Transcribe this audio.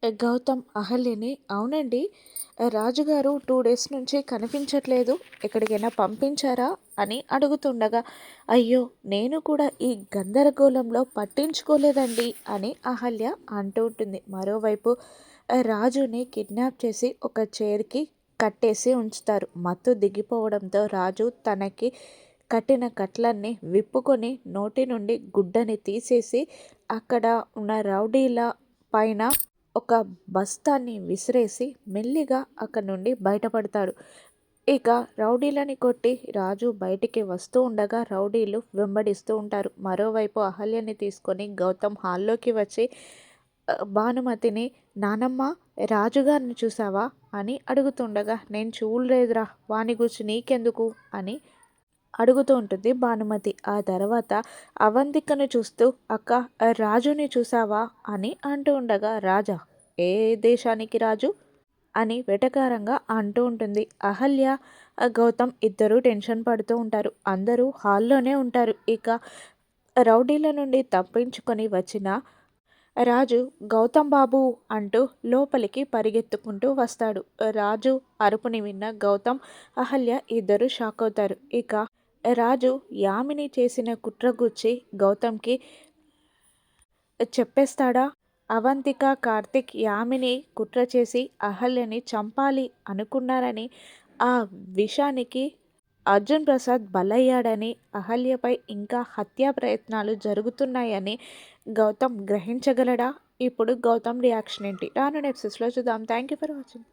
గౌతమ్ అహల్యని అవునండి. రాజుగారు 2 డేస్ నుంచి కనిపించట్లేదు. ఎక్కడికైనా పంపించారా? అని అడుగుతుండగా, అయ్యో! నేను కూడా ఈ గందరగోళంలో పట్టించుకోలేదండి అని అహల్య అంటూ ఉంటుంది. మరోవైపు రాజుని కిడ్నాప్ చేసి ఒక చైర్‌కి కట్టేసి ఉంచుతారు. మత్తు దిగిపోవడంతో రాజు తనకి కట్టిన కట్లన్నీ విప్పుకొని నోటి నుండి గుడ్డని తీసేసి అక్కడ ఉన్న రౌడీల పైన ఒక బస్తాన్ని విసిరేసి మెల్లిగా అక్కడి నుండి బయటపడతాడు. ఇక రౌడీలని కొట్టి రాజు బయటికి వస్తూ ఉండగా రౌడీలు వెంబడిస్తూ ఉంటారు. మరోవైపు అహల్యని తీసుకొని గౌతమ్ హాల్లోకి వచ్చి భానుమతిని, నానమ్మ రాజుగారిని చూసావా అని అడుగుతుండగా, నేను చూడలేదురా, వాని గురించి నీకెందుకు అని అడుగుతూ ఉంటుంది భానుమతి. ఆ తర్వాత అవంతికను చూస్తూ, అక్క రాజుని చూసావా అని అంటూ ఉండగా, రాజా, ఏ దేశానికి రాజు అని వెటకారంగా అంటూ ఉంటుంది. అహల్య గౌతమ్ ఇద్దరూ టెన్షన్ పడుతూ ఉంటారు. అందరూ హాల్లోనే ఉంటారు. ఇక రౌడీల నుండి తప్పించుకొని వచ్చిన రాజు, గౌతమ్ బాబు అంటూ లోపలికి పరిగెత్తుకుంటూ వస్తాడు. రాజు అరుపుని విన్న గౌతమ్, అహల్య ఇద్దరు షాక్ అవుతారు. ఇక రాజు యామిని చేసిన కుట్ర గూర్చి గౌతమ్కి చెప్పేస్తాడా? అవంతిక, కార్తిక్ యామిని కుట్ర చేసి అహల్యని చంపాలి అనుకున్నారని, ఆ విషానికి అర్జున్ ప్రసాద్ బలయ్యాడని, అహల్యపై ఇంకా హత్యా ప్రయత్నాలు జరుగుతున్నాయని గౌతమ్ గ్రహించగలడా? ఇప్పుడు గౌతమ్ రియాక్షన్ ఏంటి? రానున్న ఎపిసోడ్స్‌లో చూద్దాం. Thank you for watching.